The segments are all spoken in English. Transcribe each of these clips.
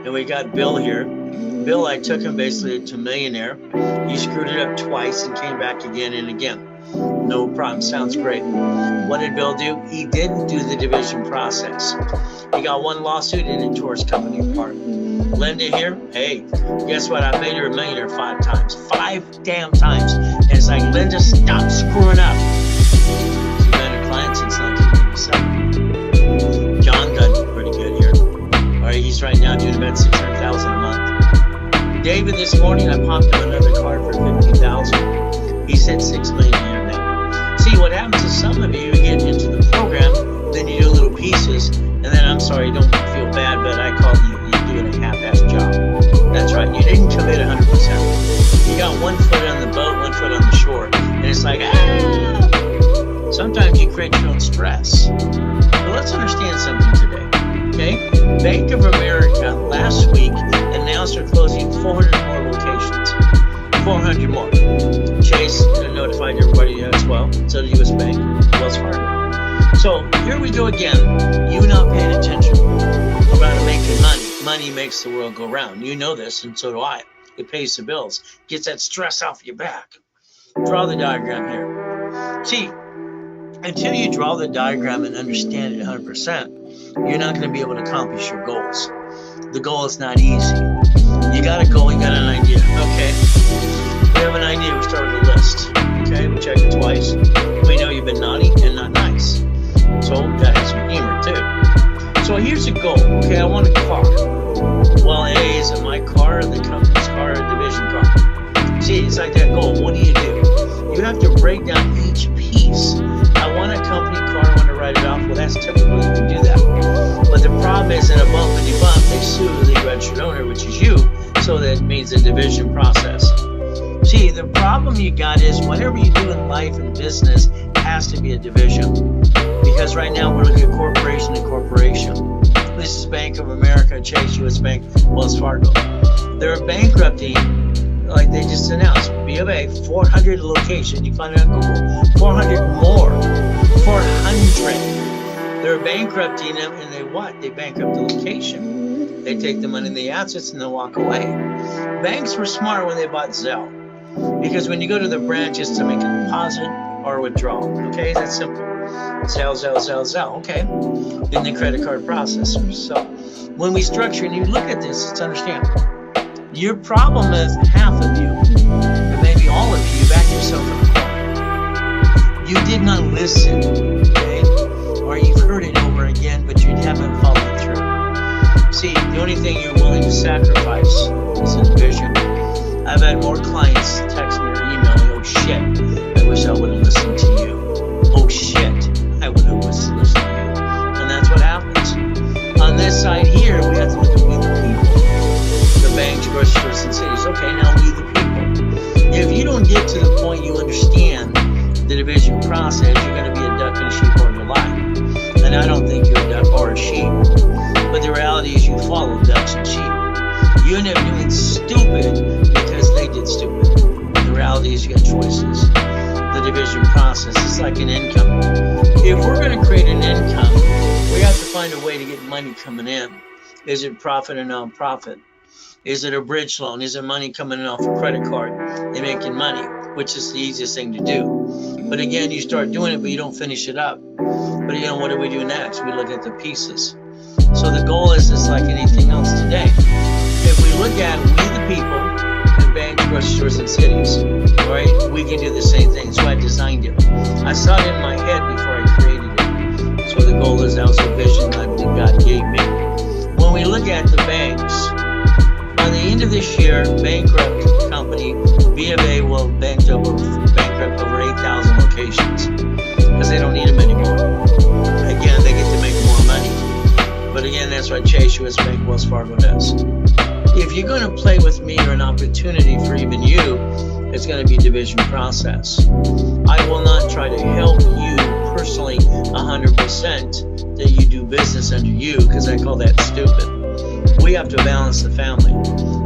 And we got Bill here. Bill, I took him basically to millionaire. He screwed it up twice and came back again and again. No problem. Sounds great. What did Bill do? He didn't do the division process. He got one lawsuit and it tore his company apart. Linda here, hey, guess what? I made her a millionaire 5 times. 5 damn times. And it's like, Linda, stop screwing up. She's been a client since 1987. John got pretty good here. All right, he's right now doing about $600,000 a month. David, this morning I popped him another card for $50,000. He's hit $6 million a year now. See, what happens is some of you get into the program, then you do little pieces, and then I'm sorry, don't feel bad, but I call you doing a half-ass job. That's right, you didn't commit 100%. You got 1 foot on the boat, 1 foot on the shore, and it's like, ah! Sometimes you create your own stress. But let's understand something today, okay? Bank of America last week announced they're closing 400 more locations. 400 more. Chase notified everybody as well. So did U.S. Bank, Wells Fargo. So here we go again. You not paying attention about making money. Money makes the world go round. You know this, and so do I. It pays the bills. Gets that stress off your back. Draw the diagram here. See, until you draw the diagram and understand it 100%, you're not going to be able to accomplish your goals. The goal is not easy. You got a goal, you got an idea. Okay, we have an idea, we start with a list. Okay, we check it twice. We know you've been naughty and not nice. So that has some humor too. So here's a goal. Okay, I want a car. Well, A, is it my car, the company's car, or division car? See, it's like that goal. What do? You have to break down each piece. I want a company car, I want to write it off. Well, that's typical, you can do that. But the problem is that a bumpity bump, they sue the registered owner, which is you, so that means a division process. See, the problem you got is whatever you do in life and business has to be a division. Because right now we're looking at corporation to corporation. This is Bank of America, Chase, U.S. Bank, Wells Fargo. They're bankrupting, like they just announced. B of A, 400 locations. You find it on Google. 400 more. 400. They're bankrupting them, and they what? They bankrupt the location. They take the money and the assets, and they walk away. Banks were smart when they bought Zelle. Because when you go to the branch, it's to make a deposit or withdrawal. Okay, that's simple. Zelle. Okay. Then the credit card processors. So when we structure and you look at this, let's understand. Your problem is half of you, or maybe all of you, back yourself in the corner. You did not listen, okay? Or you've heard it over again, but you haven't followed through. See, the only thing you're willing to sacrifice is a vision. I've had more clients text me or email me, oh shit, I wish I would have listened to you. Oh shit, I would have listened to you. And that's what happens. On this side here, we have to look at we the people. The banks, grocers, and cities. Okay, now we the people. If you don't get to the point you understand the division process, you're going to be a duck and a sheep all your life. And I don't think you're a duck or a sheep. But the reality is you follow ducks and sheep. You end up doing stupid because they did stupid. The reality is you got choices. The division process is like an income. If we're going to create an income, we have to find a way to get money coming in. Is it profit or non-profit? Is it a bridge loan? Is it money coming in off a credit card and making money, which is the easiest thing to do. But again, you start doing it, but you don't finish it up. But again, what do we do next? We look at the pieces. So the goal is just like anything else today. If we look at we the people and banks, grocery stores, and cities, right, we can do the same thing. So I designed it. I saw it in my head before I created it. So the goal is that was a vision that God gave me. When we look at the banks, by the end of this year, bankrupt company B of A will bankrupt over 8,000 locations because they don't need them anymore. Again, they get to make more money. But again, that's what Chase, U.S. Bank, Wells Fargo does. If you're going to play with me or an opportunity for even you, it's going to be division process. I will not try to help you personally 100% that you do business under you because I call that stupid. We have to balance the family.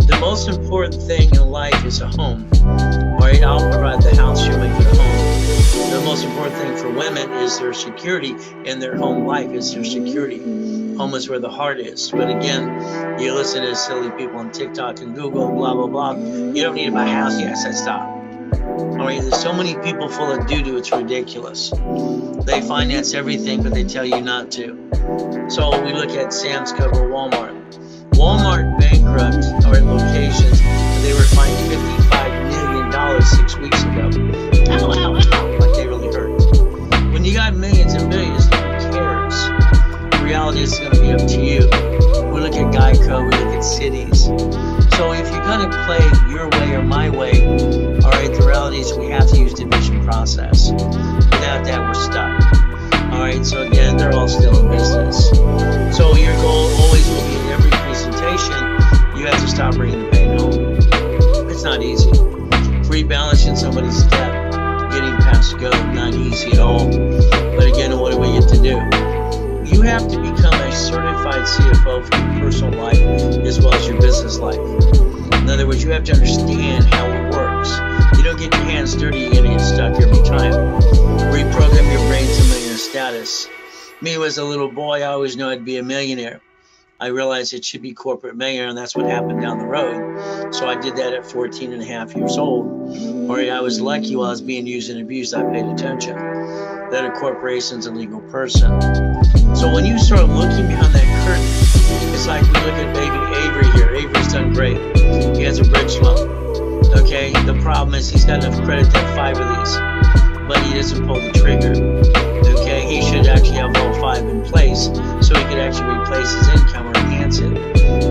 The most important thing in life is a home. All right, I'll provide the house, you'll make it a home. The most important thing for women is their security, and their home life is their security. Home is where the heart is. But again, you listen to silly people on TikTok and Google, blah, blah, blah. You don't need to buy a house. Yes, I said stop. All right, there's so many people full of doo-doo, it's ridiculous. They finance everything, but they tell you not to. So we look at Sam's Club or Walmart. Walmart bankrupt or in locations, they were fined $55 million 6 weeks ago. Ow, ow, ow, like they really hurt. When you got millions and billions, no one cares. The reality is going to be up to you. We look at Geico, we look at cities. So if you're going to play your way or my way, all right, the reality is we have to use division process. Without that, we're stuck. All right, so again, they're all still in business. So your goal always will be in every presentation, you have to stop bringing the pain home. It's not easy. Rebalancing somebody's debt, getting past go, not easy at all. But again, what do we get to do? You have to become a certified CFO for your personal life as well as your business life. In other words, you have to understand how it works. You don't get your hands dirty, you're going to get stuck every time. Reprogram your brain to millionaire status. Me as a little boy, I always knew I'd be a millionaire. I realized it should be corporate millionaire, and that's what happened down the road. So I did that at 14 and a half years old. Or I was lucky while I was being used and abused, I paid attention. That a corporation's a legal person. So when you start looking behind that curtain, it's like we look at baby Avery here. Avery's done great. He has a bridge loan. Okay, the problem is he's got enough credit to have 5 of these, but he doesn't pull the trigger. Okay, he should actually have all 5 in place so he could actually replace his income or enhance it.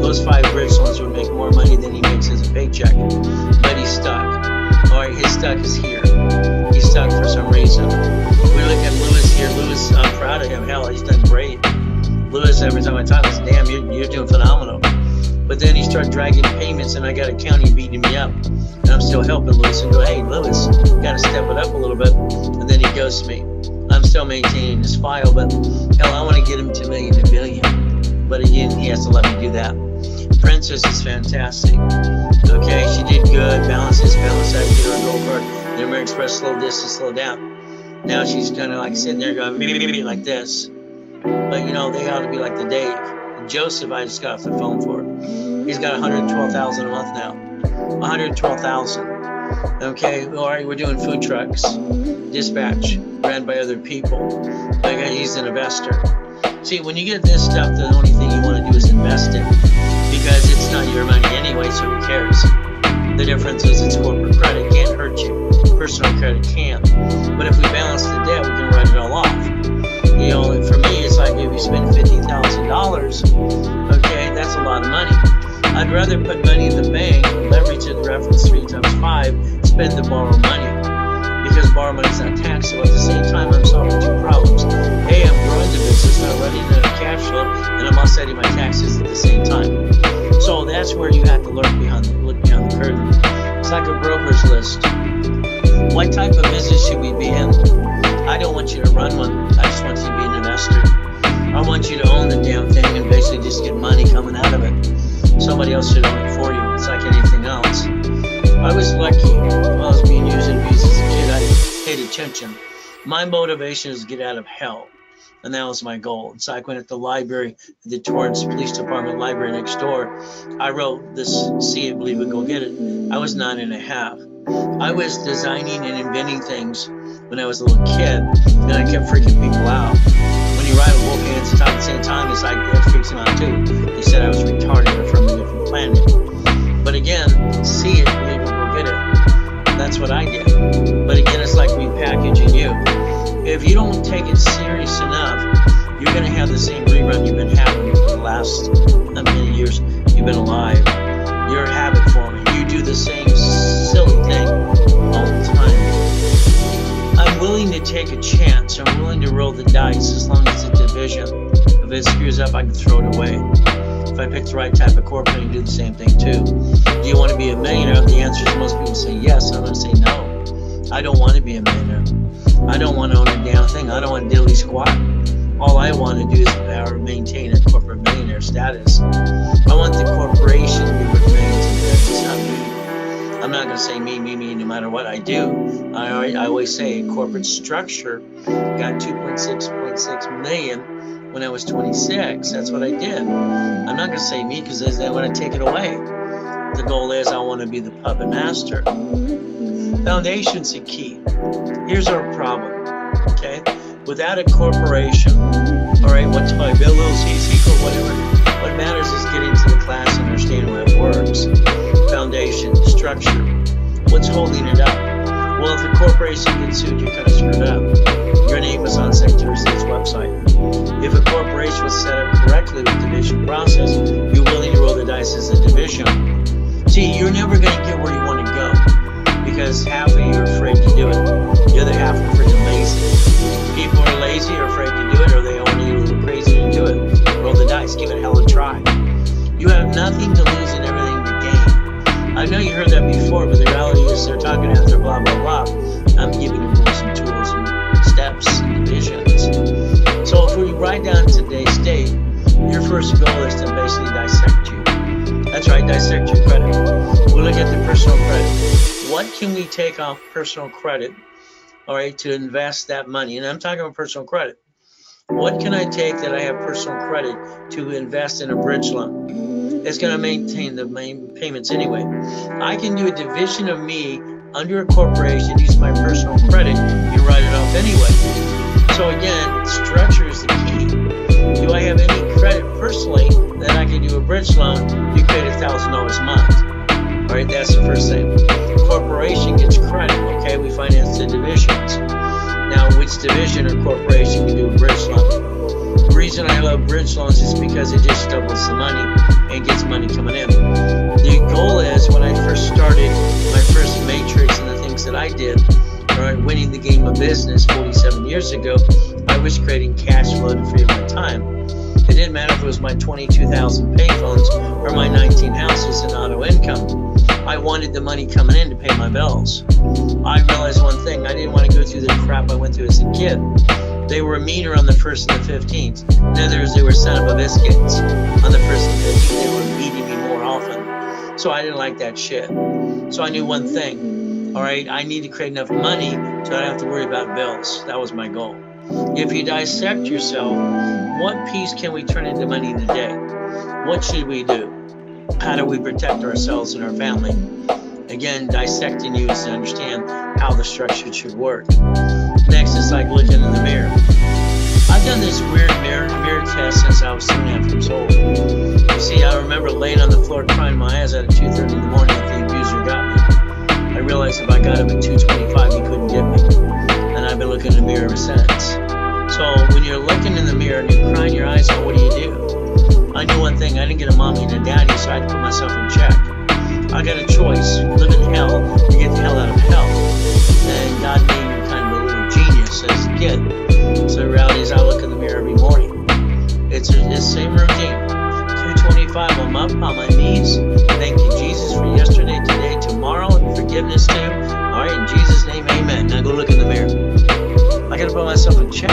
Those 5 bridge loans would make more money than he makes as a paycheck, but he's stuck. All right, his stuck is here. He's stuck for some reason. We look at Lewis here. Lewis, I'm proud of him. Hell, he's done great. Lewis, every time I talk, I say, damn, you're doing phenomenal. But then he started dragging payments, and I got a county beating me up. And I'm still helping Lewis and go, hey, Lewis, got to step it up a little bit. And then he ghosts me. I'm still maintaining his file, but hell, I want to get him to million to billion. But again, he has to let me do that. Princess is fantastic. Okay, she did good. Balance this, balance that. Get her a gold card. The American Express, slow distance, slow down. Now she's kind of like sitting there going, maybe like this. But you know, they ought to be like the Dave. Joseph, I just got off the phone for. He's got $112,000 a month now. $112,000. Okay, all right, we're doing food trucks. Dispatch, ran by other people. Okay, he's an investor. See, when you get this stuff, the only thing you want to do is invest it. Because it's not your money anyway, so who cares? The difference is it's corporate credit, can't hurt you. Personal credit can. But if we balance the debt, we can write it all off. You know, for me, it's like if you spend $50,000, okay, that's a lot of money. I'd rather put money in the bank, leverage it, reference 3 times 5, spend the borrowed money. Because borrowed money is not taxable. At the same time, I'm solving 2 problems. A, I'm growing the business, I'm running a cash flow, and I'm offsetting my taxes at the same time. So that's where you have to look behind the curtain. It's like a broker's list. What type of business should we be in? I don't want you to run one. I just want you to be an investor. I want you to own the damn thing and basically just get money coming out of it. Somebody else should own it for you. It's like anything else. I was lucky while I was being used and abused as a kid. I paid attention. My motivation is to get out of hell. And that was my goal. It's like when at the library, the Torrance Police Department library next door, I wrote this, see it, believe it, go get it. I was 9 and a half. I was designing and inventing things when I was a little kid, and I kept freaking people out. When you write with both hands at the same time, it's like that freaks them out too. They said I was retarded or from a different planet. But again, see it, believe it, go get it. That's what I did. But again, it's like repackaging you. If you don't take it serious enough, you're going to have the same rerun you've been having for the last many years you've been alive. You're a habit forming. You do the same silly thing all the time. I'm willing to take a chance. I'm willing to roll the dice as long as it's a division. If it screws up, I can throw it away. If I pick the right type of corporate, I can do the same thing too. Do you want to be a millionaire? The answer is most people say yes. I'm going to say no. I don't want to be a millionaire. I don't want to own a damn thing. I don't want diddly squat. All I want to do is maintain a corporate millionaire status. I want the corporation to be worth millions and billions, not me. I'm not going to say me, no matter what I do. I always say a corporate structure got 2.6 million when I was 26. That's what I did. I'm not going to say me because I want to take it away. The goal is I want to be the puppet master. Foundation's the key. Here's our problem, okay? Without a corporation, all right, what's my bill, LLC, equal, whatever, what matters is getting to the class and understanding how it works. Foundation, structure, what's holding it up? Well, if the corporation gets sued, you're kind of screwed up. Your name is on Secretary of State's website. If a corporation was set up correctly with division process, you're willing to roll the dice as a division. See, you're never going to get where you want to go because half of you are afraid to do it. The other half are freaking lazy. People are lazy or afraid to do it, or they only a little crazy to do it. Roll the dice, give it a hell of a try. You have nothing to lose and everything to gain. I know you heard that before, but the reality is they're talking after blah, blah, blah. I'm giving you rules and tools and steps and divisions. So if we write down today's date, your first goal is to basically dissect you. That's right, dissect your credit. We'll look at the personal credit. What can we take off personal credit, all right, to invest that money? And I'm talking about personal credit. What can I take that I have personal credit to invest in a bridge loan? It's going to maintain the main payments anyway. I can do a division of me under a corporation, use my personal credit, and write it off anyway. So again, structure is the key. Do I have any credit personally that I can do a bridge loan to create $1,000 a month? All right, that's the first thing. Corporation gets credit, okay? We finance the divisions. Now, which division or corporation can do a bridge loan? The reason I love bridge loans is because it just doubles the money and gets money coming in. The goal is, when I first started my first matrix and the things that I did, all right, winning the game of business 47 years ago, I was creating cash flow to free up my time. It didn't matter if it was my 22,000 payphones or my 19 houses in auto income. I wanted the money coming in to pay my bills. I realized one thing, I didn't want to go through the crap I went through as a kid. They were meaner on the 1st and the 15th. In other words, they were son of a biscuits. On the 1st and 15th, they were beating me more often. So I didn't like that shit. So I knew one thing, all right, I need to create enough money so I don't have to worry about bills. That was my goal. If you dissect yourself, what piece can we turn into money today? What should we do? How do we protect ourselves and our family? Again, dissecting you is to understand how the structure should work. Next, it's like looking in the mirror. I've done this weird mirror test since I was 2.5 years old. You see, I remember laying on the floor crying my eyes out at 2:30 in the morning if the abuser got me. I realized if I got him at 2:25, he couldn't get me. And I've been looking in the mirror ever since. So when you're looking in the mirror and you're crying your eyes out, what do? I knew one thing, I didn't get a mommy and a daddy, so I had to put myself in check. I got a choice, live in hell or get the hell out of hell. And God made me kind of a little genius as a kid. So the reality is I look in the mirror every morning. It's the same routine. 2:25, I'm up on my knees. Thank you, Jesus, for yesterday, today, tomorrow, and forgiveness too. All right, in Jesus' name, amen. Now go look in the mirror. I got to put myself in check.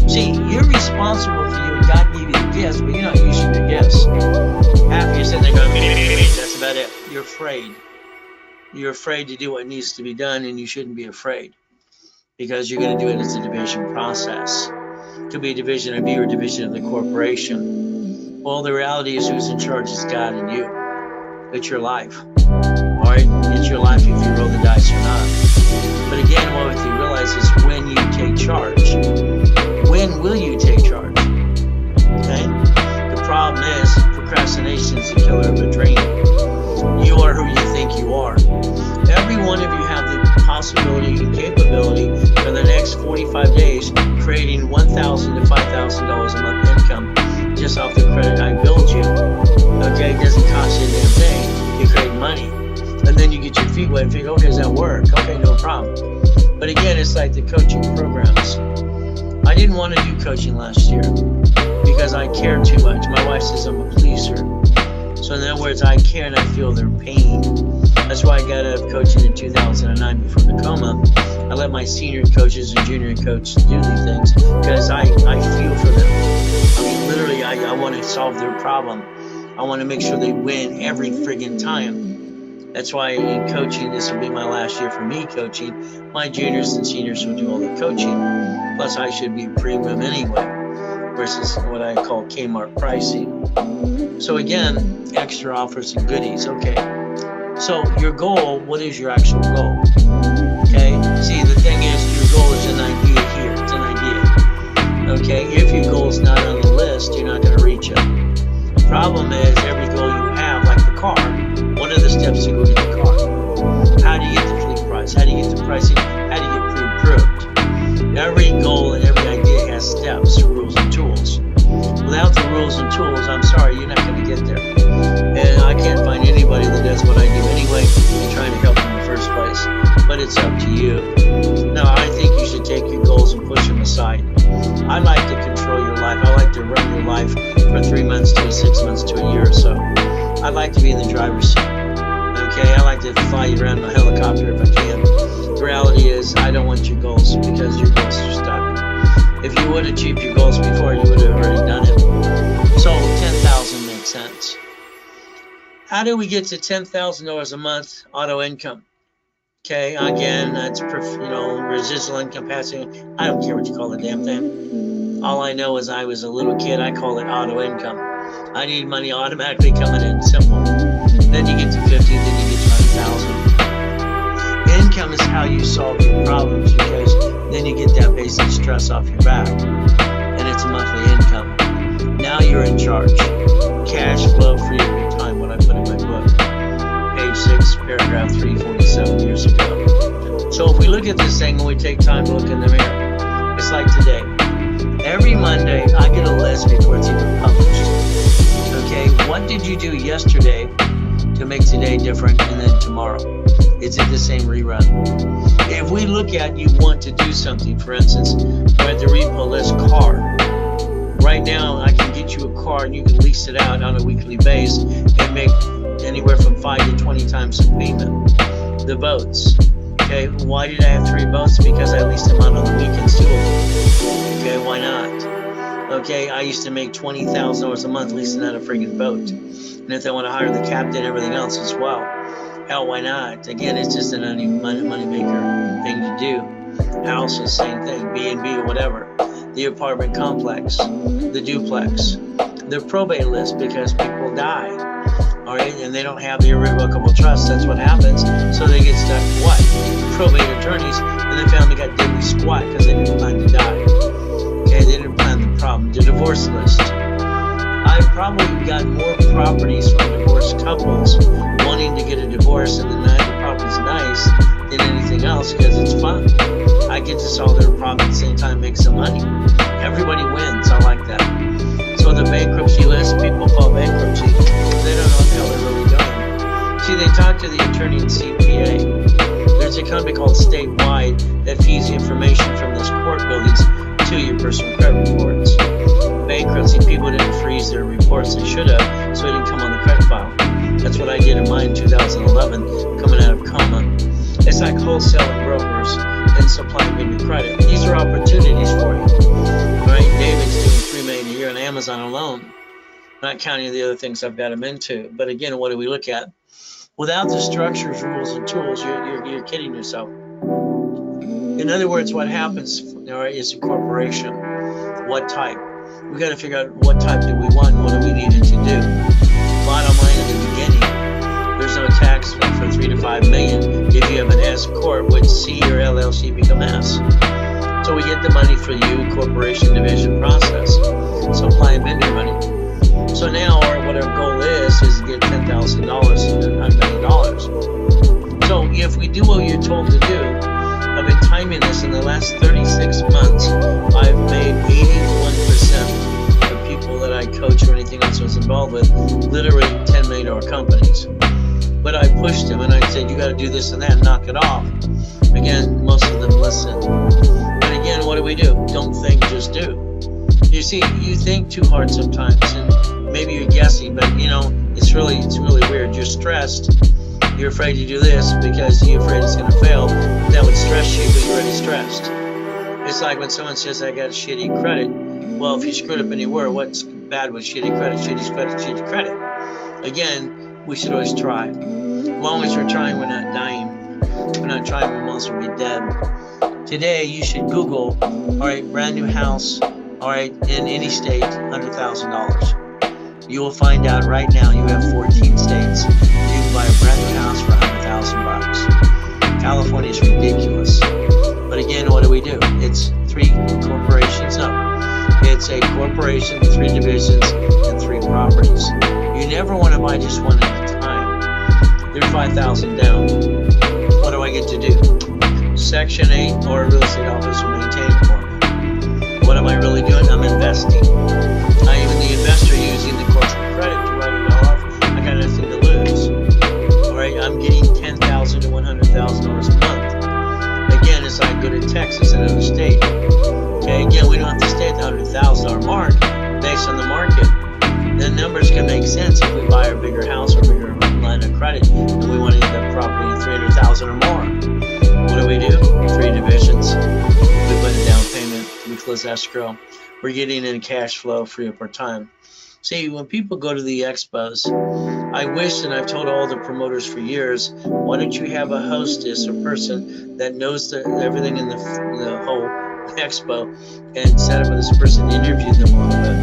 See, you're responsible for you, and God gave you the gifts, but you're not using your gifts. Half of you sitting there going, that's about it. You're afraid. You're afraid to do what needs to be done, and you shouldn't be afraid because you're going to do it as a division process. It could be a division of you or a division of the corporation. Well, the reality is who's in charge is God and you. It's your life. All right? It's your life if you roll the dice or not. But again, what you realize is when you take charge. When will you take charge? Okay? The problem is procrastination is the killer of a dream. You are who you think you are. Every one of you have the possibility and capability for the next 45 days creating $1,000 to $5,000 a month income just off the credit I build you. Okay? It doesn't cost you a damn thing. You create money. And then you get your feet wet and figure, okay, does that work? Okay, no problem. But again, it's like the coaching programs. I didn't want to do coaching last year because I care too much. My wife says I'm a pleaser. So in other words, I care and I feel their pain. That's why I got out of coaching in 2009 before the coma. I let my senior coaches and junior coaches do these things because I feel for them. I mean, literally, I want to solve their problem. I want to make sure they win every friggin' time. That's why in coaching, this will be my last year for me coaching. My juniors and seniors will do all the coaching. Plus, I should be premium anyway. versus what I call Kmart pricing. So again, extra offers and goodies. Okay. So your goal, what is your actual goal? Okay. See, the thing is, your goal is an idea here. It's an idea. Okay. If your goal is not on the list, you're not going to reach it. The problem is, every goal you have, like the car, what are the steps to go get the car? How do you get the fleet price? How do you get the pricing? How do you get pre-approved? Every goal and every idea has steps, rules, and tools. Without the rules and tools, I'm sorry, you're not going to get there. And I can't find anybody that does what I do anyway and trying to help in the first place. But it's up to you. Now, I think you should take your goals and push them aside. I like to control your life. I like to run your life for 3 months to 6 months to a year or so. I like to be in the driver's seat. Okay, I like to fly you around in a helicopter if I can. The reality is, I don't want your goals because your goals are stuck. If you would achieve your goals before, you would have already done it. So 10,000 makes sense. How do we get to $10,000 a month auto income? Okay, again, that's residual income, passive. I don't care what you call the damn thing. All I know is I was a little kid. I call it auto income. I need money automatically coming in. Simple. Then you get to 50, then you get to 100,000. Income is how you solve your problems, because then you get that basic stress off your back, and it's a monthly income. Now you're in charge. Cash flow for your time, what I put in my book. Page 6, paragraph 347 years ago. So if we look at this thing and we take time to look in the mirror, it's like today. Every Monday, I get a list before it's even published. Okay, what did you do yesterday to make today different, and then tomorrow? Is it the same rerun? If we look at you want to do something, for instance, at the repo list car. Right now, I can get you a car and you can lease it out on a weekly basis and make anywhere from 5 to 20 times the payment. The boats. Okay, why did I have 3 boats? Because I leased them out on the weekends too. Okay, why not? Okay, I used to make $20,000 a month leasing out a friggin' boat. And if they want to hire the captain and everything else as well, hell, why not? Again, it's just an money maker thing to do. House is the same thing, B&B or whatever. The apartment complex, the duplex, the probate list, because people die, all right, and they don't have the irrevocable trust. That's what happens. So they get stuck with what? Probate attorneys, and the family got diddly squat because they didn't plan to die. Okay, they didn't plan the problem. The divorce list. I've probably got more properties from divorced couples wanting to get a divorce, and the property's nice, than anything else, because it's fun. I get to solve their problem at the same time, make some money. Everybody wins. I like that. So the bankruptcy list, people file bankruptcy. They don't know what the hell they're really doing. See, they talk to the attorney and CPA. There's a company called Statewide that feeds the information from those court buildings to your personal credit reports. Bankruptcy, people didn't freeze their reports. They should have, so it didn't come on the credit file. That's what I did in mine in 2011, coming out of coma. It's like wholesaling brokers and supplying vendor credit. These are opportunities for you. Right? David's doing $3 million a year on Amazon alone, not counting the other things I've got him into. But again, what do we look at? Without the structures, rules, and tools, you're kidding yourself. In other words, what happens is a corporation. What type? We got to figure out what type do we want and what do we need it to do. Bottom line in the beginning, there's no tax for 3 to 5 million if you have an S corp, which C or LLC become S. So we get the money for you, corporation division process, supply and vendor money. So now what our goal is to get $10,000 to $1 million. So if we do what you're told to do, I've been timing this in the last 36 months. I've made 81% of people that I coach or anything else I was involved with, literally $10 million companies. But I pushed them and I said, you got to do this and that, knock it off. Again, most of them listen. But again, what do? Don't think, just do. You see, you think too hard sometimes, and maybe you're guessing, but it's really weird. You're stressed. You're afraid to do this because you're afraid it's going to fail. That would stress you, but you're already stressed. It's like when someone says, I got shitty credit. Well, if you screwed up anywhere, what's bad with shitty credit? Shitty credit, shitty credit. Again, we should always try. As long as we're trying, we're not dying. We're not trying, we most will be dead. Today, you should Google, all right, brand new house, all right, in any state, $100,000. You will find out right now you have 14 states. You can buy a brand new house for $100,000. California is ridiculous. But again, what do? It's 3 corporations up. It's a corporation, 3 divisions, and 3 properties. You never want to buy just one at a time. They're $5,000 down. What do I get to do? Section 8 or a real estate office will maintain it for me. What am I really doing? I'm investing. Even the investor using the corporate credit to write it all off, I got nothing to lose. All right, I'm getting $10,000 to $100,000 a month. Again, it's like go to Texas, another state. Okay, again, we don't have to stay at the $100,000 mark based on the market. The numbers can make sense if we buy a bigger house or bigger line of credit and we want to get that property at $300,000 or more. What do? 3 divisions. We put a down payment. We close escrow. We're getting in cash flow, free up our time. See, when people go to the expos, I wish, and I've told all the promoters for years, why don't you have a hostess or person that knows everything in the whole expo and set up with this person, interview them a little bit.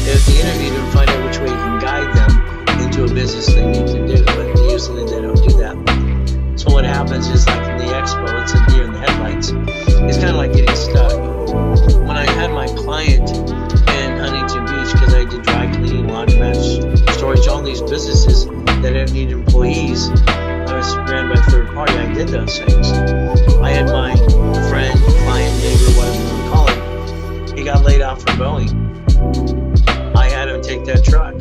If they interview them, find out which way you can guide them into a business they need to do, but usually they don't do that. So what happens is, like in the expo, it's a deer in the headlights. It's kind of like getting stuck. When I had my client in Huntington Beach, because I did dry cleaning, laundromats, storage, all these businesses that didn't need employees, I was ran by a third party. I did those things. I had my friend, client, neighbor, whatever you want to call him. He got laid off from Boeing. I had him take that truck.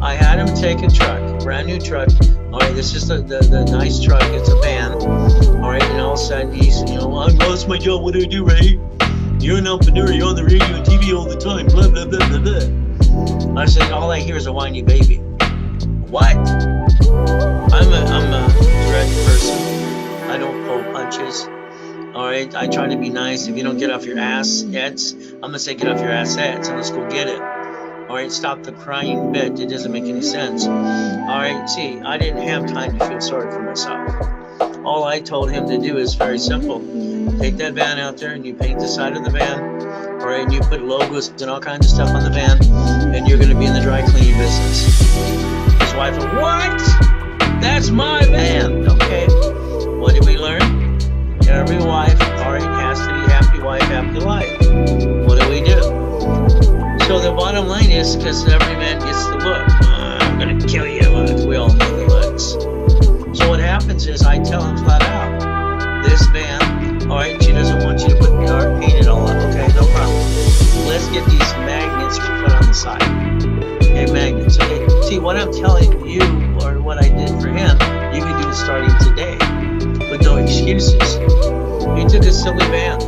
I had him take a truck, brand new truck. All right, this is the nice truck. It's a van. All right, and all of a sudden he's, I lost my job. What do I do, Ray? You're an entrepreneur. You're on the radio and TV all the time. Blah, blah, blah, blah, blah. I said, all I hear is a whiny baby. What? I'm a direct person. I don't pull punches. All right, I try to be nice. If you don't get off your ass heads, I'm going to say get off your ass heads and let's go get it. All right, stop the crying bit. It doesn't make any sense. All right, see, I didn't have time to feel sorry for myself. All I told him to do is very simple. Take that van out there and you paint the side of the van. All right, and you put logos and all kinds of stuff on the van, and you're going to be in the dry cleaning business. His wife said, what? That's my van. Okay, what did we learn? Every wife, all right, has to be happy wife, happy life. What do we do? So the bottom line is, because every man gets the look, I'm going to kill you, look. We all know the looks. So what happens is I tell him flat out, this van, all right, she doesn't want you to put paint it all up. Okay, no problem. Let's get these magnets we put on the side. Okay, magnets. Okay, see what I'm telling you, or what I did for him, you can do it starting today with no excuses. He took a silly van,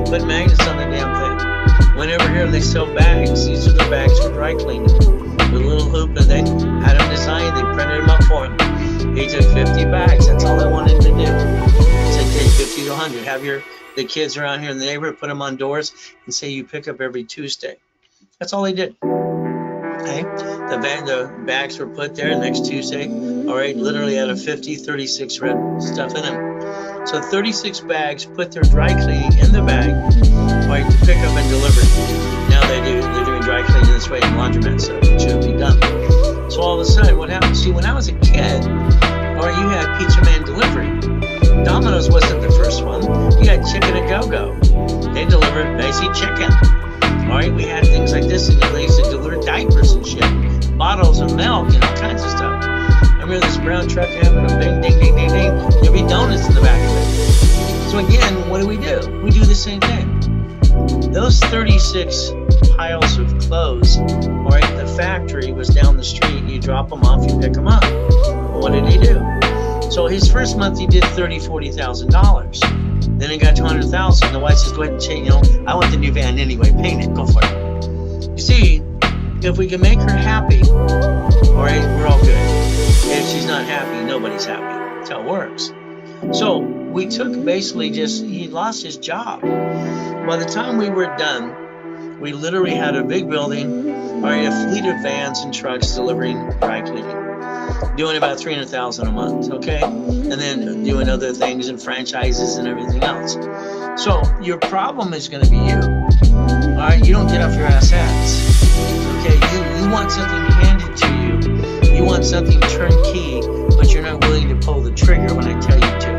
put magnets on the damn thing. Whenever here they sell bags, these are the bags for dry cleaning. With a little hoop and they had them designed, they printed them up for him. He took 50 bags, that's all I wanted to do. He said take 50 to 100, have the kids around here in the neighborhood put them on doors and say you pick up every Tuesday. That's all he did. Okay, the bags were put there next Tuesday. All right, literally out of 50, 36 red stuff in them. So 36 bags put their dry cleaning in the bag, right, to pick up and deliver. Now they're doing dry cleaning this way in laundromats, so it should be done. So all of a sudden, what happened? See, when I was a kid, or you had Pizza Man delivery. Domino's wasn't the first one. You had Chicken A Go-Go. They delivered basic chicken. All right, we had things like this, and they used to deliver diapers and shit, bottles of milk and all kinds of stuff. I remember this brown truck having a bing, ding, ding, ding, ding. There'd be donuts in the back of it. So again, what do? We do the same thing. Those 36 piles of clothes, all right, the factory was down the street. You drop them off, you pick them up. Well, what did he do? So his first month he did $40,000. Then he got $200,000. The wife says, go ahead and change, I want the new van anyway, paint it, go for it. You see, if we can make her happy, all right, we're all good. If she's not happy, nobody's happy. That's how it works. So we took basically he lost his job. By the time we were done, we literally had a big building, all right, a fleet of vans and trucks delivering dry cleaning. doing about $300,000 a month, okay? And then doing other things and franchises and everything else. So your problem is going to be you. All right, you don't get off your assets. Okay, you want something handed to you. You want something turnkey, but you're not willing to pull the trigger when I tell you to.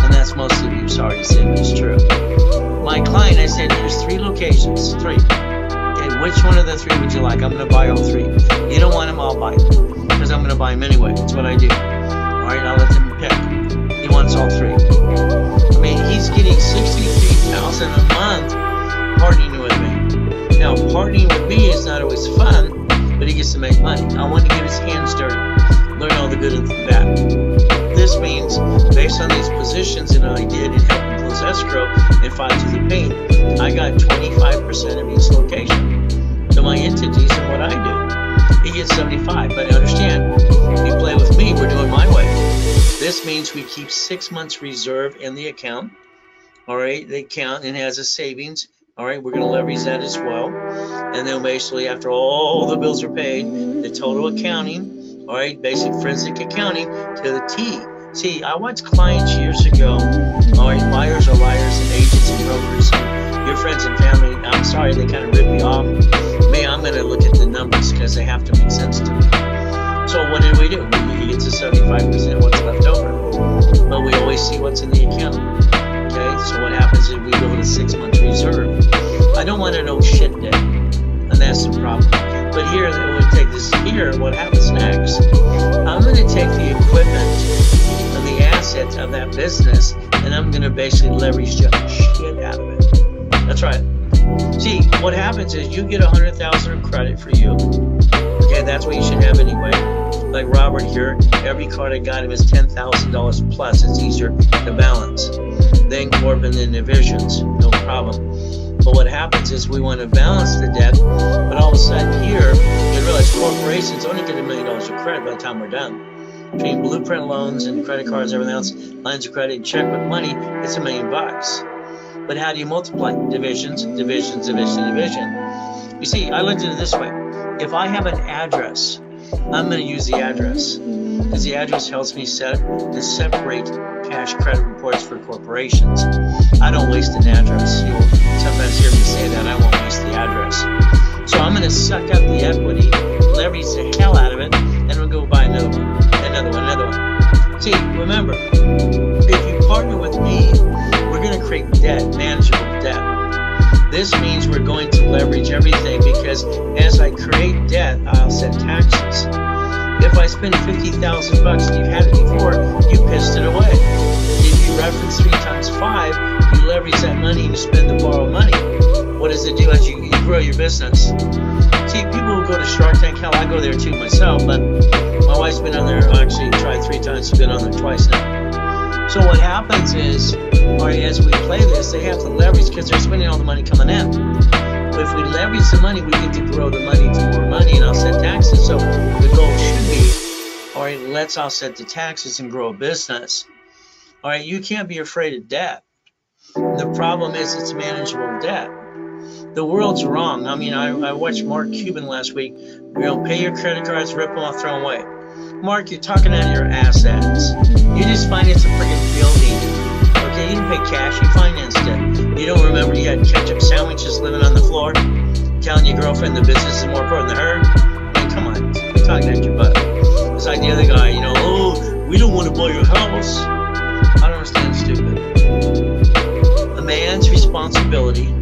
And that's most of you. Sorry to say, but it's true. My client, I said, there's 3 locations. 3. Okay, which one of the 3 would you like? I'm going to buy all 3. You don't want them, I'll buy them. Because I'm going to buy them anyway. That's what I do. All right, I'll let them pick. He wants all 3. I mean, he's getting $63,000 a month partnering with me. Now, partnering with me is not always fun, but he gets to make money. I want to get his hands dirty, learn all the good and the bad. This means, based on these positions that I did in helping close escrow and fight through the pain, I got 25% of each location to my entities and what I do. He gets 75, but understand, if you play with me, we're doing my way. This means we keep 6 months reserve in the account. All right, the account and has a savings. All right, we're going to leverage that as well. And then basically, after all the bills are paid, the total accounting, all right, basic forensic accounting to the T. See, I watched clients years ago. All right, buyers are liars and agents and brokers. And your friends and family, I'm sorry, they kind of rip me off. Me, I'm going to look at the numbers because they have to make sense to me. So what did we do? We get to 75% of what's left over. But we always see what's in the account. Okay, so what happens is we go to 6 months reserve. I don't want to know shit debt, and that's the problem. But here, when we take this here, what happens next? I'm going to take the equipment and the assets of that business, and I'm going to basically leverage the shit out of it. That's right. See, what happens is you get $100,000 in credit for you. Okay, that's what you should have anyway. Like Robert here, every card I got him is $10,000 plus. It's easier to balance. Then corp and then divisions, no problem. But what happens is we want to balance the debt, but all of a sudden here, you realize corporations only get $1 million of credit by the time we're done. Between blueprint loans and credit cards, everything else, lines of credit, checkbook money, it's $1 million. But how do you multiply? Divisions, divisions, division, division. You see, I looked at it this way. If I have an address, I'm going to use the address because the address helps me set and separate cash credit reports for corporations. I don't waste an address. You'll sometimes hear me say that. I won't waste the address. So I'm going to suck up the equity, leverage the hell out of it, and we'll go buy another one. See, remember, if you partner with me, we're going to create debt, manageable debt. This means we're going to leverage everything because as I create debt, I'll set taxes. If I spend $50,000 and you've had it before, you pissed it away. If you reference 3 times 5, you leverage that money and you spend the borrowed money. What does it do as you grow your business? See, people who go to Shark Tank, hell, I go there too myself, but my wife's been on there, actually tried 3 times, she's been on there twice now. So what happens is, or as we play this, they have to leverage because they're spending all the money coming in. But if we leverage the money, we get to grow the money to more money and offset taxes. So the goal should be, all right, let's offset the taxes and grow a business. All right, you can't be afraid of debt. The problem is it's manageable debt. The world's wrong. I mean, I watched Mark Cuban last week. You know, pay your credit cards, rip them off, throw them away. Mark, you're talking out of your assets. You just financed a friggin' building. Okay, you didn't pay cash, you financed it. You don't remember you had ketchup sandwiches living on the floor, telling your girlfriend the business is more important than her? I mean, come on, you're talking at your butt. It's like the other guy, you know, oh, we don't want to buy your house. I don't understand, stupid. A man's responsibility